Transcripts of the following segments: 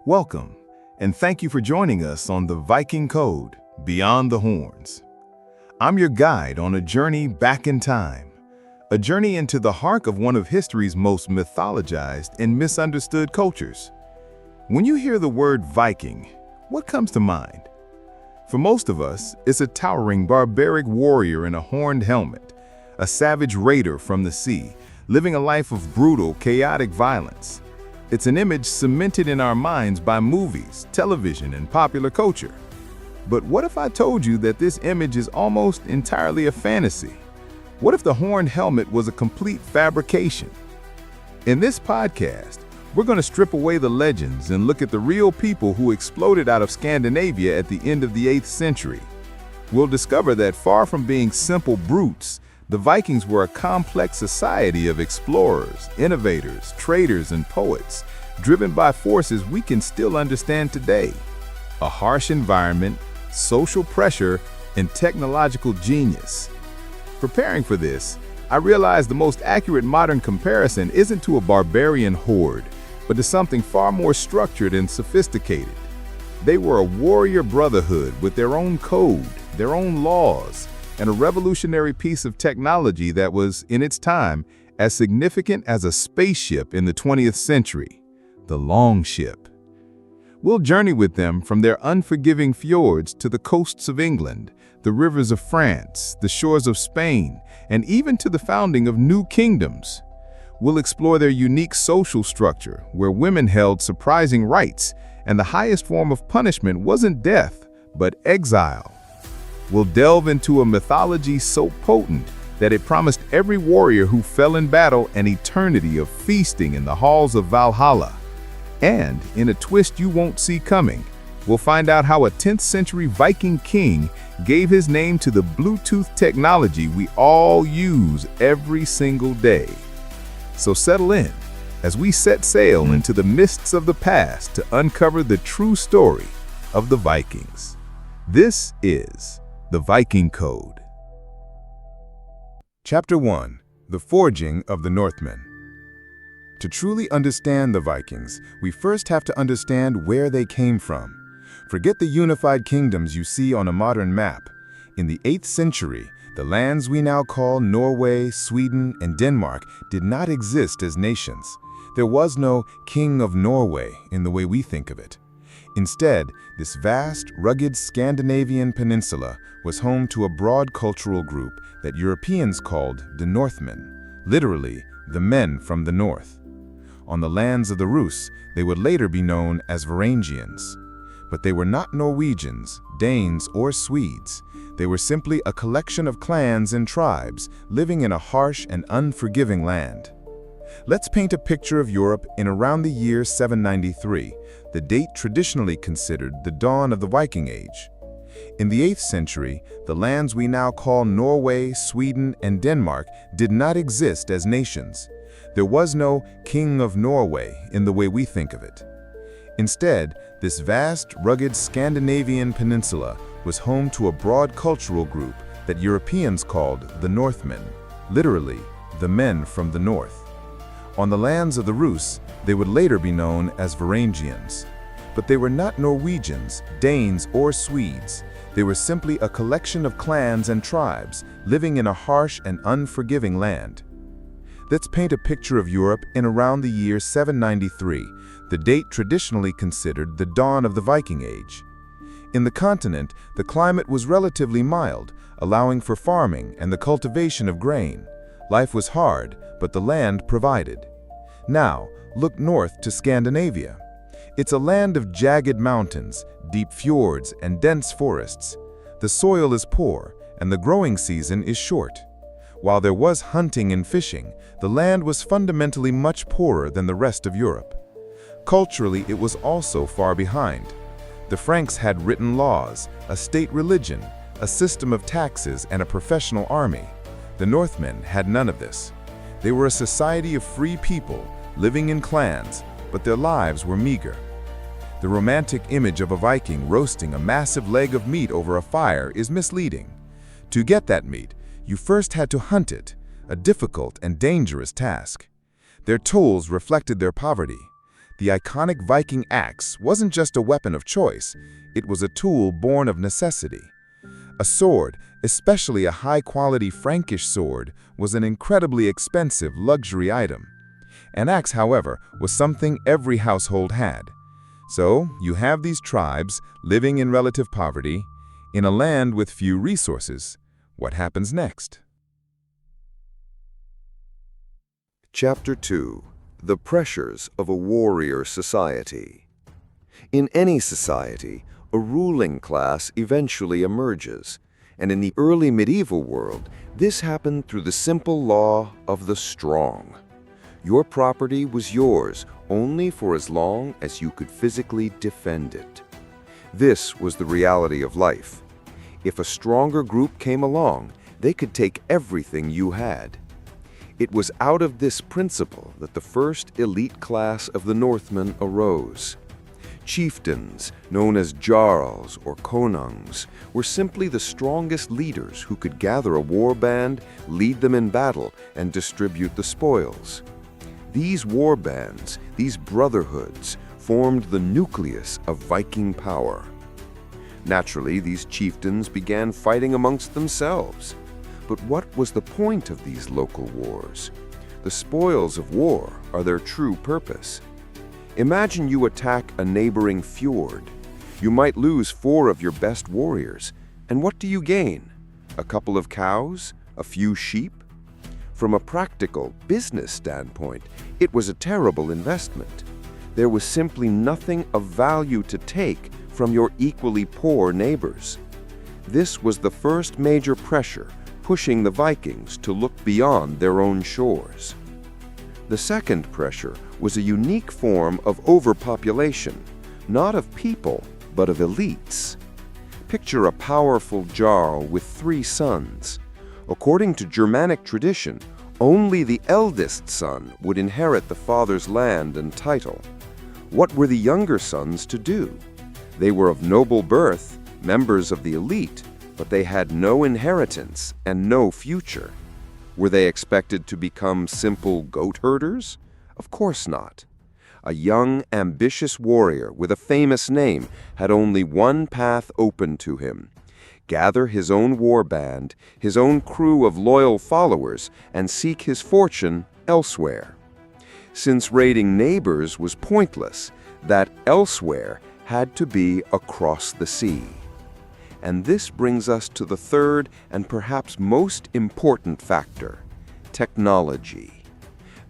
Welcome, and thank you for joining us on the Viking Code, Beyond the Horns. I'm your guide on a journey back in time, a journey into the heart of one of history's most mythologized and misunderstood cultures. When you hear the word Viking, what comes to mind? For most of us, it's a towering barbaric warrior in a horned helmet, a savage raider from the sea, living a life of brutal, chaotic violence. It's an image cemented in our minds by movies, television, and popular culture. But what if I told you that this image is almost entirely a fantasy? What if the horned helmet was a complete fabrication? In this podcast, we're going to strip away the legends and look at the real people who exploded out of Scandinavia at the end of the 8th century. We'll discover that far from being simple brutes, the Vikings were a complex society of explorers, innovators, traders, and poets, driven by forces we can still understand today. A harsh environment, social pressure, and technological genius. Preparing for this, I realized the most accurate modern comparison isn't to a barbarian horde, but to something far more structured and sophisticated. They were a warrior brotherhood with their own code, their own laws, and a revolutionary piece of technology that was, in its time, as significant as a spaceship in the 20th century, the Longship. We'll journey with them from their unforgiving fjords to the coasts of England, the rivers of France, the shores of Spain, and even to the founding of new kingdoms. We'll explore their unique social structure, where women held surprising rights, and the highest form of punishment wasn't death, but exile. We'll delve into a mythology so potent that it promised every warrior who fell in battle an eternity of feasting in the halls of Valhalla. And, in a twist you won't see coming, we'll find out how a 10th century Viking king gave his name to the Bluetooth technology we all use every single day. So settle in as we set sail into the mists of the past to uncover the true story of the Vikings. This is the Viking Code. Chapter 1. The Forging of the Northmen. To truly understand the Vikings, we first have to understand where they came from. Forget the unified kingdoms you see on a modern map. In the 8th century, the lands we now call Norway, Sweden, and Denmark did not exist as nations. There was no King of Norway in the way we think of it. Instead, this vast, rugged Scandinavian peninsula was home to a broad cultural group that Europeans called the Northmen, literally, the men from the north. On the lands of the Rus, they would later be known as Varangians. But they were not Norwegians, Danes, or Swedes. They were simply a collection of clans and tribes living in a harsh and unforgiving land. Let's paint a picture of Europe in around the year 793, the date traditionally considered the dawn of the Viking Age. In the 8th century, the lands we now call Norway, Sweden, and Denmark did not exist as nations. There was no King of Norway in the way we think of it. Instead, this vast, rugged Scandinavian peninsula was home to a broad cultural group that Europeans called the Northmen, literally, the men from the north. On the lands of the Rus, they would later be known as Varangians. But they were not Norwegians, Danes, or Swedes. They were simply a collection of clans and tribes living in a harsh and unforgiving land. Let's paint a picture of Europe in around the year 793, the date traditionally considered the dawn of the Viking Age. In the continent, the climate was relatively mild, allowing for farming and the cultivation of grain. Life was hard, but the land provided. Now, look north to Scandinavia. It's a land of jagged mountains, deep fjords, and dense forests. The soil is poor, and the growing season is short. While there was hunting and fishing, the land was fundamentally much poorer than the rest of Europe. Culturally, it was also far behind. The Franks had written laws, a state religion, a system of taxes, and a professional army. The Northmen had none of this. They were a society of free people, living in clans, but their lives were meager. The romantic image of a Viking roasting a massive leg of meat over a fire is misleading. To get that meat, you first had to hunt it, a difficult and dangerous task. Their tools reflected their poverty. The iconic Viking axe wasn't just a weapon of choice, it was a tool born of necessity. A sword, especially a high-quality Frankish sword, was an incredibly expensive luxury item. An axe, however, was something every household had. So, you have these tribes living in relative poverty, in a land with few resources. What happens next? Chapter 2. The Pressures of a Warrior Society. In any society, a ruling class eventually emerges, and in the early medieval world, this happened through the simple law of the strong. Your property was yours only for as long as you could physically defend it. This was the reality of life. If a stronger group came along, they could take everything you had. It was out of this principle that the first elite class of the Northmen arose. Chieftains, known as jarls or konungs, were simply the strongest leaders who could gather a war band, lead them in battle, and distribute the spoils. These war bands, these brotherhoods, formed the nucleus of Viking power. Naturally, these chieftains began fighting amongst themselves. But what was the point of these local wars? The spoils of war are their true purpose. Imagine you attack a neighboring fjord. You might lose 4 of your best warriors. And what do you gain? A couple of cows? A few sheep? From a practical business standpoint, it was a terrible investment. There was simply nothing of value to take from your equally poor neighbors. This was the first major pressure pushing the Vikings to look beyond their own shores. The second pressure was a unique form of overpopulation, not of people, but of elites. Picture a powerful jarl with 3 sons. According to Germanic tradition, only the eldest son would inherit the father's land and title. What were the younger sons to do? They were of noble birth, members of the elite, but they had no inheritance and no future. Were they expected to become simple goat herders? Of course not. A young, ambitious warrior with a famous name had only one path open to him: gather his own war band, his own crew of loyal followers, and seek his fortune elsewhere. Since raiding neighbors was pointless, that elsewhere had to be across the sea. And this brings us to the third and perhaps most important factor: technology.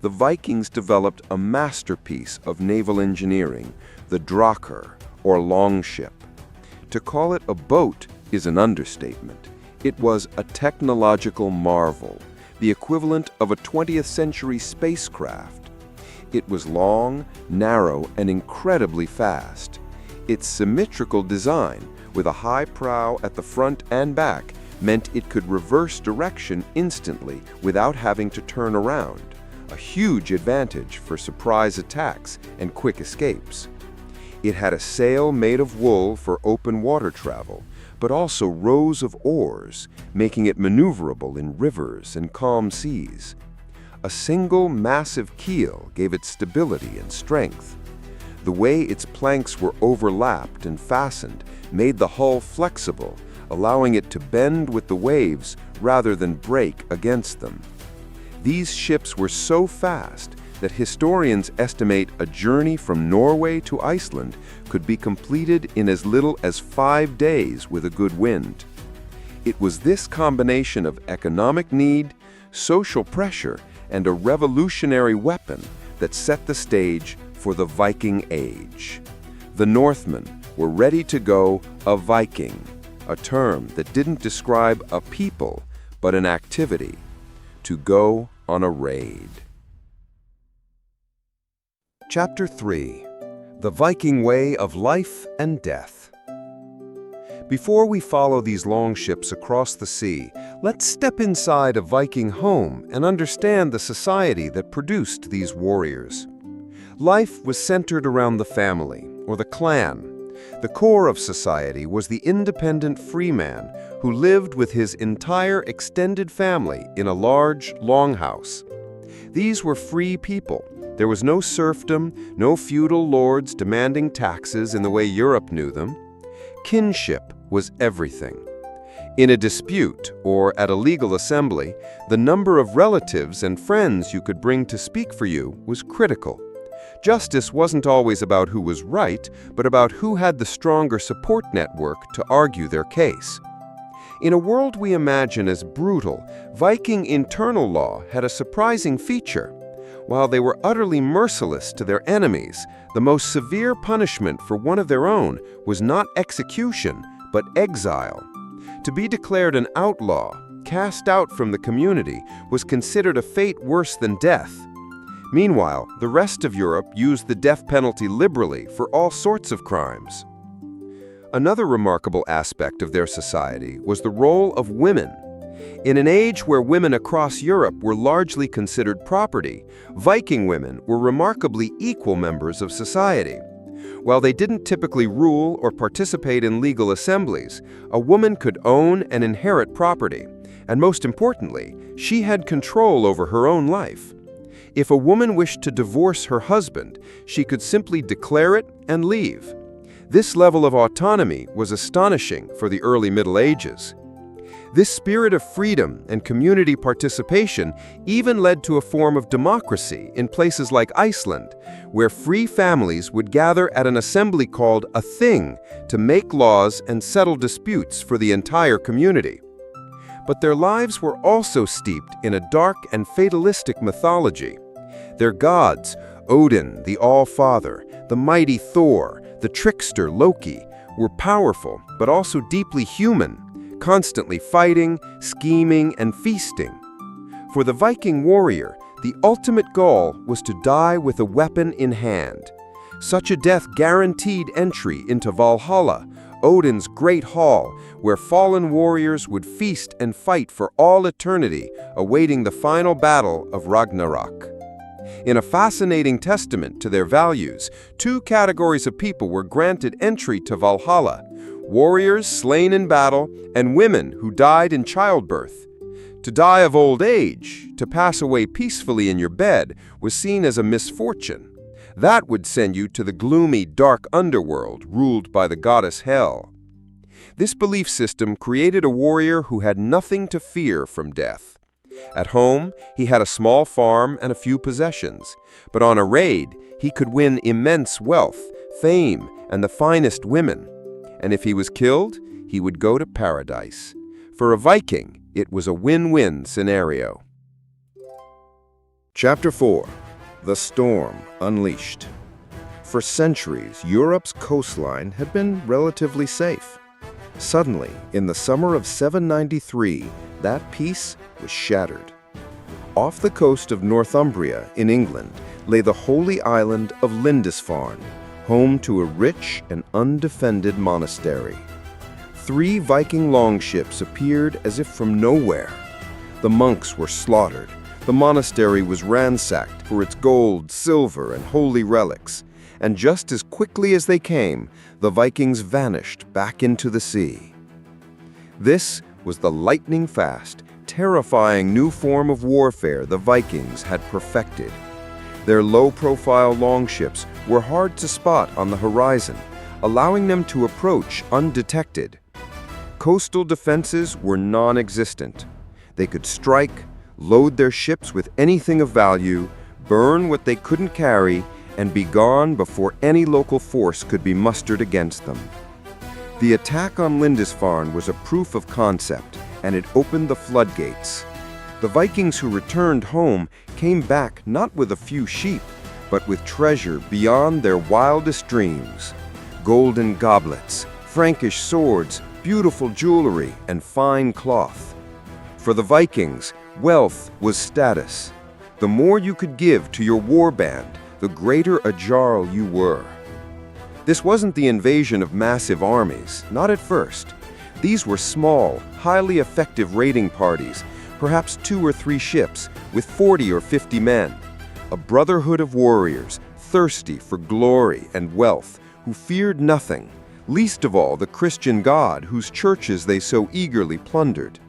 The Vikings developed a masterpiece of naval engineering, the Drakkar, or Longship. To call it a boat is an understatement. It was a technological marvel, the equivalent of a 20th century spacecraft. It was long, narrow, and incredibly fast. Its symmetrical design, with a high prow at the front and back, meant it could reverse direction instantly without having to turn around, a huge advantage for surprise attacks and quick escapes. It had a sail made of wool for open water travel, but also rows of oars, making it maneuverable in rivers and calm seas. A single massive keel gave it stability and strength. The way its planks were overlapped and fastened made the hull flexible, allowing it to bend with the waves rather than break against them. These ships were so fast that historians estimate a journey from Norway to Iceland could be completed in as little as 5 days with a good wind. It was this combination of economic need, social pressure, and a revolutionary weapon that set the stage for the Viking Age. The Northmen were ready to go a Viking, a term that didn't describe a people, but an activity: to go on a raid. Chapter 3. The Viking Way of Life and Death. Before we follow these longships across the sea, let's step inside a Viking home and understand the society that produced these warriors. Life was centered around the family, or the clan. The core of society was the independent free man who lived with his entire extended family in a large longhouse. These were free people, There was no serfdom, no feudal lords demanding taxes in the way Europe knew them. Kinship was everything. In a dispute, or at a legal assembly, the number of relatives and friends you could bring to speak for you was critical. Justice wasn't always about who was right, but about who had the stronger support network to argue their case. In a world we imagine as brutal, Viking internal law had a surprising feature. While they were utterly merciless to their enemies, the most severe punishment for one of their own was not execution, but exile. To be declared an outlaw, cast out from the community, was considered a fate worse than death. Meanwhile, the rest of Europe used the death penalty liberally for all sorts of crimes. Another remarkable aspect of their society was the role of women. In an age where women across Europe were largely considered property, Viking women were remarkably equal members of society. While they didn't typically rule or participate in legal assemblies, a woman could own and inherit property, and most importantly, she had control over her own life. If a woman wished to divorce her husband, she could simply declare it and leave. This level of autonomy was astonishing for the early Middle Ages. This spirit of freedom and community participation even led to a form of democracy in places like Iceland, where free families would gather at an assembly called a thing to make laws and settle disputes for the entire community. But their lives were also steeped in a dark and fatalistic mythology. Their gods, Odin, the All-Father, the mighty Thor, the trickster Loki, were powerful but also deeply human, constantly fighting, scheming, and feasting. For the Viking warrior, the ultimate goal was to die with a weapon in hand. Such a death guaranteed entry into Valhalla, Odin's great hall, where fallen warriors would feast and fight for all eternity, awaiting the final battle of Ragnarok. In a fascinating testament to their values, two categories of people were granted entry to Valhalla: warriors slain in battle, and women who died in childbirth. To die of old age, to pass away peacefully in your bed, was seen as a misfortune. That would send you to the gloomy, dark underworld ruled by the goddess Hel. This belief system created a warrior who had nothing to fear from death. At home, he had a small farm and a few possessions, but on a raid, he could win immense wealth, fame, and the finest women. And if he was killed, he would go to paradise. For a Viking, it was a win-win scenario. Chapter 4. The Storm Unleashed. For centuries, Europe's coastline had been relatively safe. Suddenly, in the summer of 793, that peace was shattered. Off the coast of Northumbria in England lay the holy island of Lindisfarne, home to a rich and undefended monastery. 3 Viking longships appeared as if from nowhere. The monks were slaughtered. The monastery was ransacked for its gold, silver, and holy relics. And just as quickly as they came, the Vikings vanished back into the sea. This was the lightning-fast, terrifying new form of warfare the Vikings had perfected. Their low-profile longships were hard to spot on the horizon, allowing them to approach undetected. Coastal defenses were non-existent. They could strike, load their ships with anything of value, burn what they couldn't carry, and be gone before any local force could be mustered against them. The attack on Lindisfarne was a proof of concept, and it opened the floodgates. The Vikings who returned home came back not with a few sheep, but with treasure beyond their wildest dreams. Golden goblets, Frankish swords, beautiful jewelry, and fine cloth. For the Vikings, wealth was status. The more you could give to your warband, the greater a jarl you were. This wasn't the invasion of massive armies, not at first. These were small, highly effective raiding parties, perhaps 2 or 3 ships with 40 or 50 men. A brotherhood of warriors, thirsty for glory and wealth, who feared nothing, least of all the Christian God whose churches they so eagerly plundered.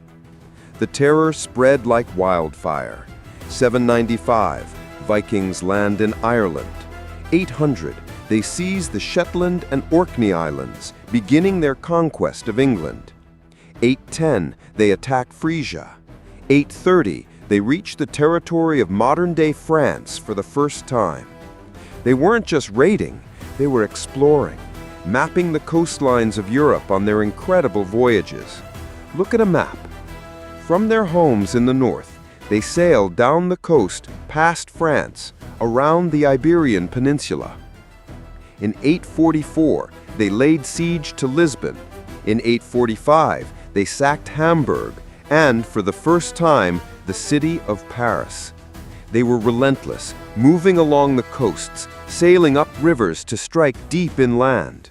The terror spread like wildfire. 795, Vikings land in Ireland. 800, they seize the Shetland and Orkney Islands, beginning their conquest of England. 810, they attack Frisia. 830, they reach the territory of modern-day France for the first time. They weren't just raiding, they were exploring, mapping the coastlines of Europe on their incredible voyages. Look at a map. From their homes in the north, they sailed down the coast past France, around the Iberian Peninsula. In 844, they laid siege to Lisbon. In 845, they sacked Hamburg, and for the first time, the city of Paris. They were relentless, moving along the coasts, sailing up rivers to strike deep inland.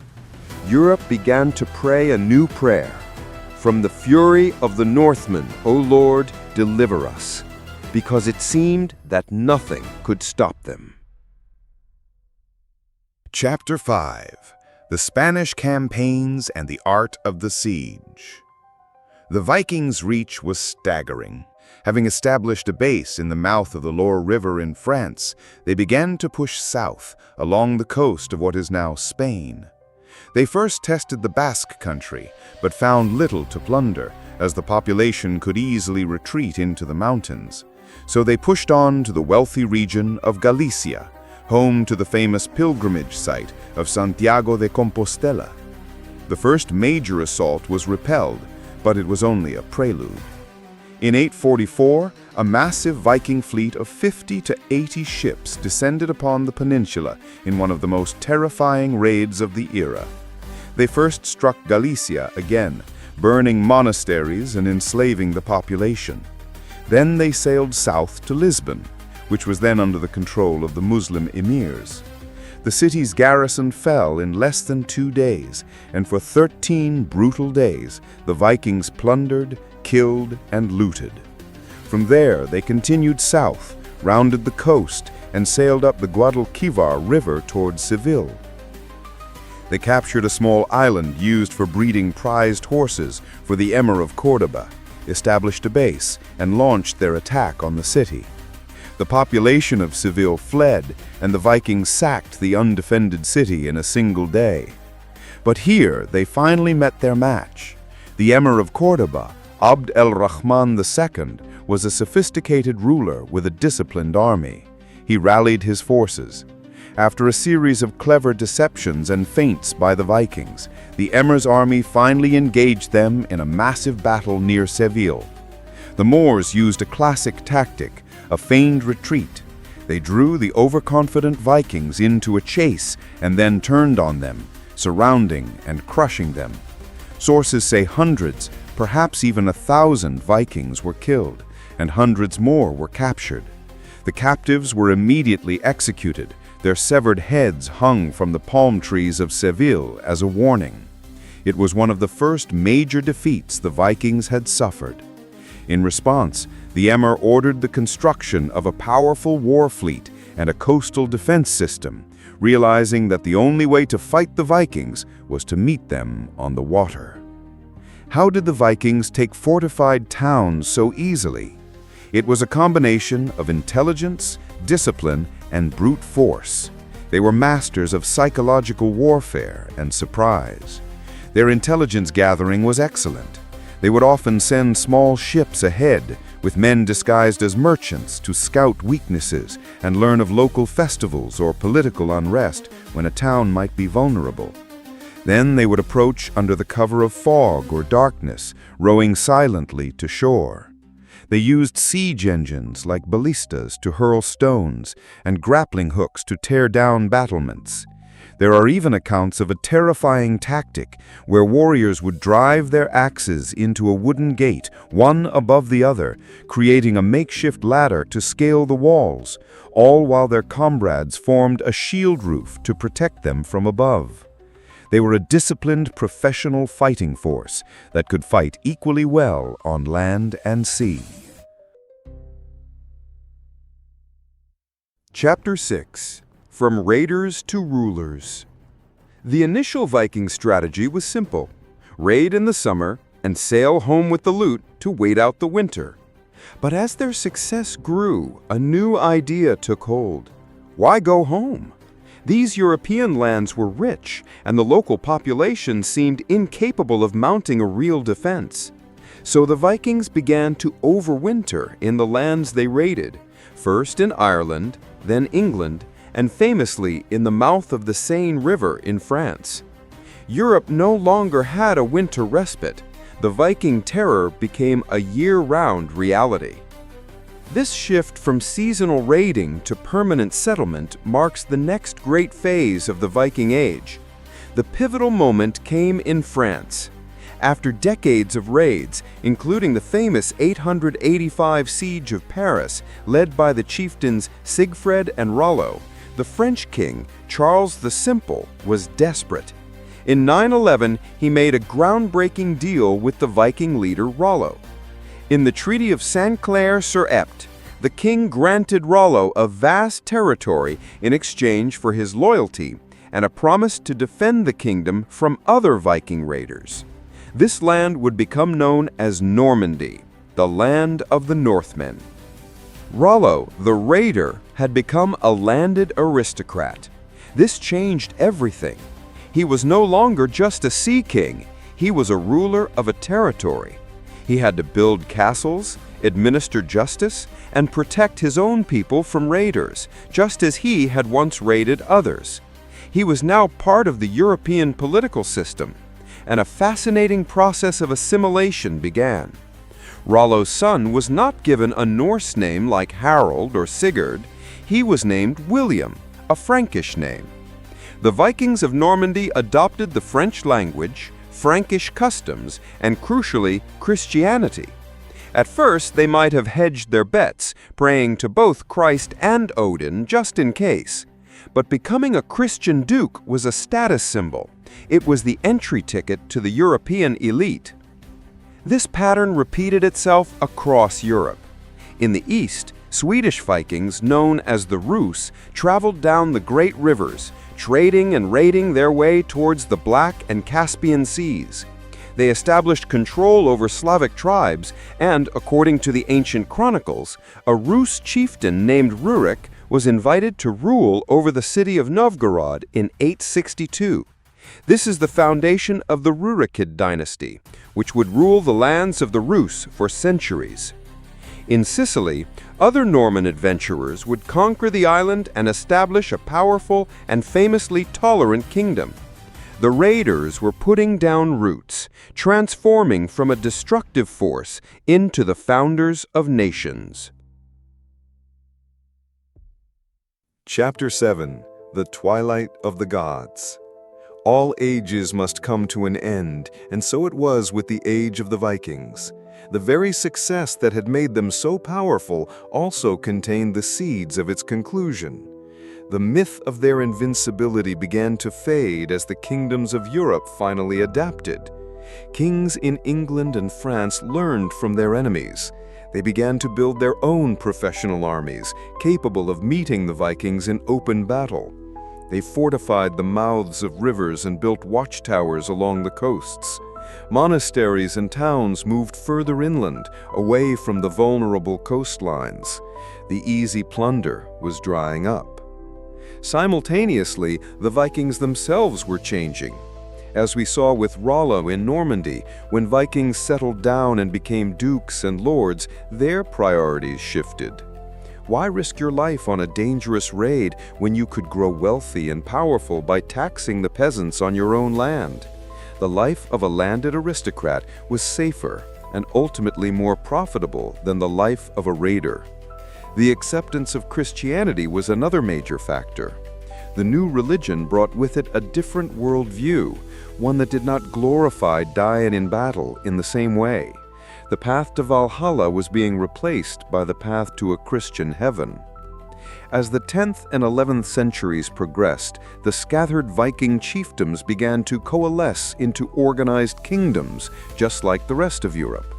Europe began to pray a new prayer. From the fury of the Northmen, O Lord, deliver us, because it seemed that nothing could stop them. Chapter 5. The Spanish Campaigns and the Art of the Siege. The Vikings' reach was staggering. Having established a base in the mouth of the Loire River in France, they began to push south along the coast of what is now Spain. They first tested the Basque country, but found little to plunder, as the population could easily retreat into the mountains. So they pushed on to the wealthy region of Galicia, home to the famous pilgrimage site of Santiago de Compostela. The first major assault was repelled, but it was only a prelude. In 844, a massive Viking fleet of 50 to 80 ships descended upon the peninsula in one of the most terrifying raids of the era. They first struck Galicia again, burning monasteries and enslaving the population. Then they sailed south to Lisbon, which was then under the control of the Muslim emirs. The city's garrison fell in less than 2 days, and for 13 brutal days, the Vikings plundered, killed, and looted. From there, they continued south, rounded the coast, and sailed up the Guadalquivir River towards Seville. They captured a small island used for breeding prized horses for the Emir of Córdoba, established a base, and launched their attack on the city. The population of Seville fled, and the Vikings sacked the undefended city in a single day. But here they finally met their match. The Emir of Córdoba, Abd el-Rahman II, was a sophisticated ruler with a disciplined army. He rallied his forces. After a series of clever deceptions and feints by the Vikings, the Emir's army finally engaged them in a massive battle near Seville. The Moors used a classic tactic, a feigned retreat. They drew the overconfident Vikings into a chase and then turned on them, surrounding and crushing them. Sources say hundreds, perhaps even 1,000 Vikings were killed, and hundreds more were captured. The captives were immediately executed. Their severed heads hung from the palm trees of Seville as a warning. It was one of the first major defeats the Vikings had suffered. In response, the Emir ordered the construction of a powerful war fleet and a coastal defense system, realizing that the only way to fight the Vikings was to meet them on the water. How did the Vikings take fortified towns so easily? It was a combination of intelligence, discipline, and brute force. They were masters of psychological warfare and surprise. Their intelligence gathering was excellent. They would often send small ships ahead, with men disguised as merchants to scout weaknesses and learn of local festivals or political unrest when a town might be vulnerable. Then they would approach under the cover of fog or darkness, rowing silently to shore. They used siege engines like ballistas to hurl stones and grappling hooks to tear down battlements. There are even accounts of a terrifying tactic where warriors would drive their axes into a wooden gate, one above the other, creating a makeshift ladder to scale the walls, all while their comrades formed a shield roof to protect them from above. They were a disciplined professional fighting force that could fight equally well on land and sea. Chapter 6. From Raiders to Rulers. The initial Viking strategy was simple: raid in the summer and sail home with the loot to wait out the winter. But as their success grew, a new idea took hold. Why go home? These European lands were rich, and the local population seemed incapable of mounting a real defense. So the Vikings began to overwinter in the lands they raided, first in Ireland, then England, and famously in the mouth of the Seine River in France. Europe no longer had a winter respite. The Viking terror became a year-round reality. This shift from seasonal raiding to permanent settlement marks the next great phase of the Viking Age. The pivotal moment came in France. After decades of raids, including the famous 885 siege of Paris, led by the chieftains Sigfred and Rollo, the French king, Charles the Simple, was desperate. In 911, he made a groundbreaking deal with the Viking leader Rollo. In the Treaty of Saint-Clair-sur-Epte, the king granted Rollo a vast territory in exchange for his loyalty and a promise to defend the kingdom from other Viking raiders. This land would become known as Normandy, the land of the Northmen. Rollo, the raider, had become a landed aristocrat. This changed everything. He was no longer just a sea king, he was a ruler of a territory. He had to build castles, administer justice, and protect his own people from raiders, just as he had once raided others. He was now part of the European political system, and a fascinating process of assimilation began. Rollo's son was not given a Norse name like Harold or Sigurd. He was named William, a Frankish name. The Vikings of Normandy adopted the French language, Frankish customs, and crucially, Christianity. At first, they might have hedged their bets, praying to both Christ and Odin just in case. But becoming a Christian duke was a status symbol. It was the entry ticket to the European elite. This pattern repeated itself across Europe. In the east, Swedish Vikings, known as the Rus, traveled down the great rivers, trading and raiding their way towards the Black and Caspian Seas. They established control over Slavic tribes, and, according to the ancient chronicles, a Rus chieftain named Rurik was invited to rule over the city of Novgorod in 862. This is the foundation of the Rurikid dynasty, which would rule the lands of the Rus for centuries. In Sicily, other Norman adventurers would conquer the island and establish a powerful and famously tolerant kingdom. The raiders were putting down roots, transforming from a destructive force into the founders of nations. Chapter 7: The Twilight of the Gods. All ages must come to an end, and so it was with the age of the Vikings. The very success that had made them so powerful also contained the seeds of its conclusion. The myth of their invincibility began to fade as the kingdoms of Europe finally adapted. Kings in England and France learned from their enemies. They began to build their own professional armies, capable of meeting the Vikings in open battle. They fortified the mouths of rivers and built watchtowers along the coasts. Monasteries and towns moved further inland, away from the vulnerable coastlines. The easy plunder was drying up. Simultaneously, the Vikings themselves were changing. As we saw with Rollo in Normandy, when Vikings settled down and became dukes and lords, their priorities shifted. Why risk your life on a dangerous raid when you could grow wealthy and powerful by taxing the peasants on your own land? The life of a landed aristocrat was safer and ultimately more profitable than the life of a raider. The acceptance of Christianity was another major factor. The new religion brought with it a different worldview, one that did not glorify dying in battle in the same way. The path to Valhalla was being replaced by the path to a Christian heaven. As the 10th and 11th centuries progressed, the scattered Viking chiefdoms began to coalesce into organized kingdoms, just like the rest of Europe.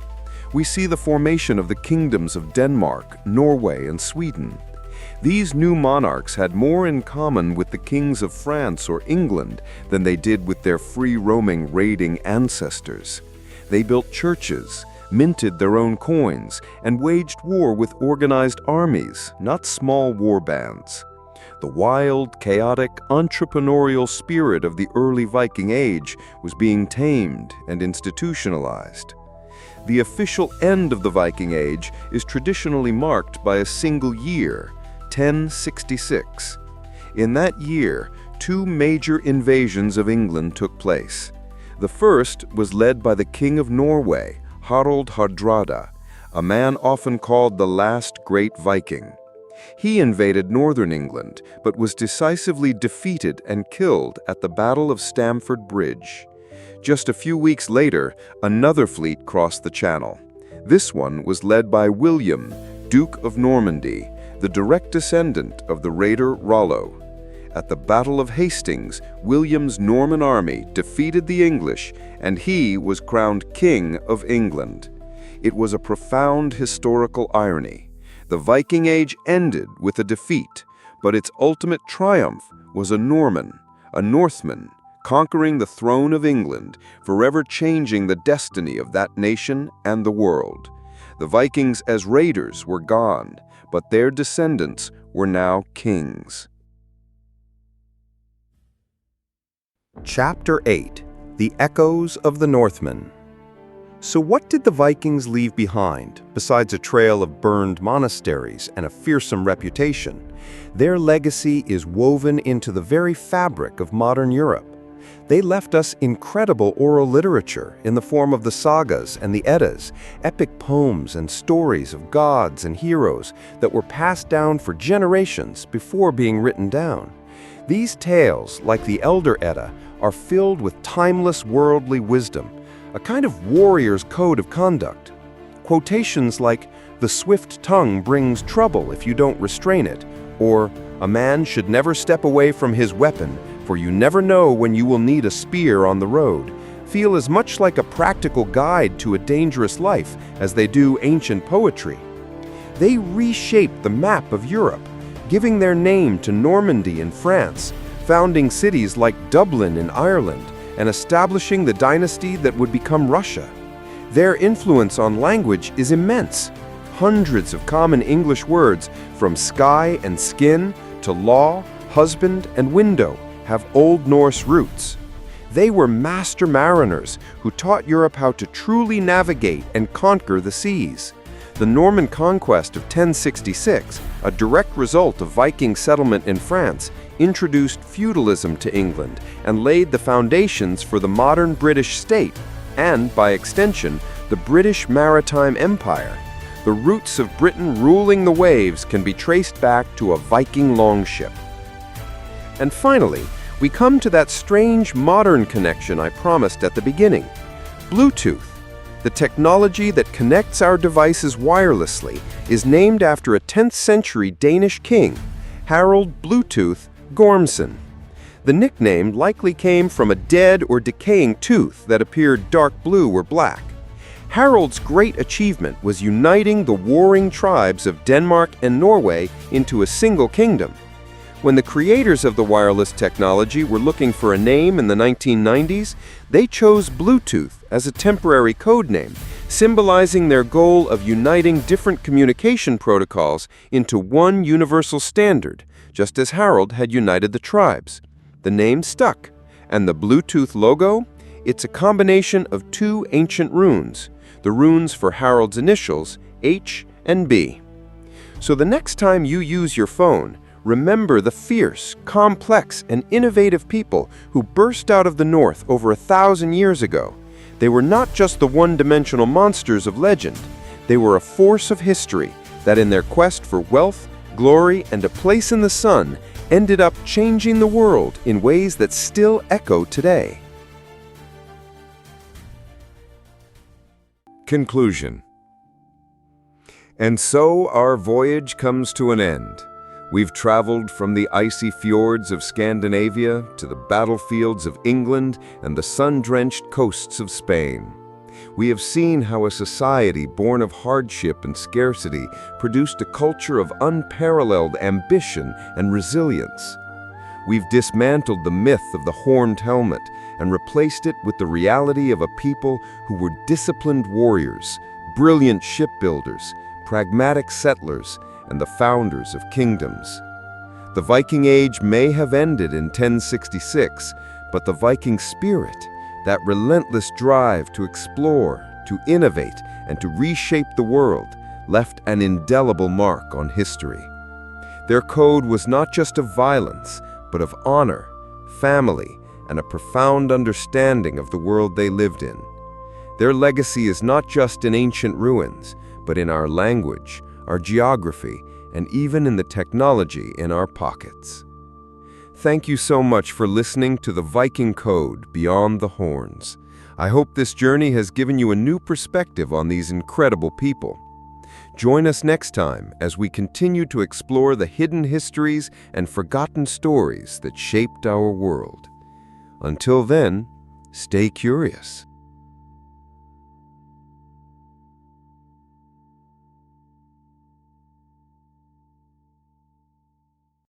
We see the formation of the kingdoms of Denmark, Norway, and Sweden. These new monarchs had more in common with the kings of France or England than they did with their free-roaming, raiding ancestors. They built churches, minted their own coins, and waged war with organized armies, not small war bands. The wild, chaotic, entrepreneurial spirit of the early Viking Age was being tamed and institutionalized. The official end of the Viking Age is traditionally marked by a single year, 1066. In that year, two major invasions of England took place. The first was led by the King of Norway, Harald Hardrada, a man often called the last great Viking. He invaded northern England, but was decisively defeated and killed at the Battle of Stamford Bridge. Just a few weeks later, another fleet crossed the Channel. This one was led by William, Duke of Normandy, the direct descendant of the raider Rollo. At the Battle of Hastings, William's Norman army defeated the English, and he was crowned King of England. It was a profound historical irony. The Viking Age ended with a defeat, but its ultimate triumph was a Norman, a Northman, conquering the throne of England, forever changing the destiny of that nation and the world. The Vikings as raiders were gone, but their descendants were now kings. Chapter 8: The Echoes of the Northmen. So what did the Vikings leave behind, besides a trail of burned monasteries and a fearsome reputation? Their legacy is woven into the very fabric of modern Europe. They left us incredible oral literature in the form of the sagas and the Eddas, epic poems and stories of gods and heroes that were passed down for generations before being written down. These tales, like the Elder Edda, are filled with timeless worldly wisdom, a kind of warrior's code of conduct. Quotations like, "The swift tongue brings trouble if you don't restrain it," or "A man should never step away from his weapon, for you never know when you will need a spear on the road," feel as much like a practical guide to a dangerous life as they do ancient poetry. They reshaped the map of Europe, giving their name to Normandy in France, founding cities like Dublin in Ireland, and establishing the dynasty that would become Russia. Their influence on language is immense. Hundreds of common English words, from sky and skin to law, husband, and window, have Old Norse roots. They were master mariners who taught Europe how to truly navigate and conquer the seas. The Norman conquest of 1066, a direct result of Viking settlement in France, introduced feudalism to England and laid the foundations for the modern British state and, by extension, the British Maritime Empire. The roots of Britain ruling the waves can be traced back to a Viking longship. And finally, we come to that strange modern connection I promised at the beginning: Bluetooth. The technology that connects our devices wirelessly is named after a 10th century Danish king, Harald Bluetooth Gormson. The nickname likely came from a dead or decaying tooth that appeared dark blue or black. Harald's great achievement was uniting the warring tribes of Denmark and Norway into a single kingdom. When the creators of the wireless technology were looking for a name in the 1990s, they chose Bluetooth as a temporary code name, symbolizing their goal of uniting different communication protocols into one universal standard, just as Harald had united the tribes. The name stuck, and the Bluetooth logo? It's a combination of two ancient runes, the runes for Harald's initials, H and B. So the next time you use your phone, remember the fierce, complex, and innovative people who burst out of the North over 1,000 years ago. They were not just the one-dimensional monsters of legend. They were a force of history that, in their quest for wealth, glory, and a place in the sun, ended up changing the world in ways that still echo today. Conclusion. And so our voyage comes to an end. We've traveled from the icy fjords of Scandinavia to the battlefields of England and the sun-drenched coasts of Spain. We have seen how a society born of hardship and scarcity produced a culture of unparalleled ambition and resilience. We've dismantled the myth of the horned helmet and replaced it with the reality of a people who were disciplined warriors, brilliant shipbuilders, pragmatic settlers, and the founders of kingdoms. The Viking Age may have ended in 1066, but the Viking spirit, that relentless drive to explore, to innovate, and to reshape the world, left an indelible mark on history. Their code was not just of violence, but of honor, family, and a profound understanding of the world they lived in. Their legacy is not just in ancient ruins, but in our language, our geography, and even in the technology in our pockets. Thank you so much for listening to the Viking Code Beyond the Horns. I hope this journey has given you a new perspective on these incredible people. Join us next time as we continue to explore the hidden histories and forgotten stories that shaped our world. Until then, stay curious.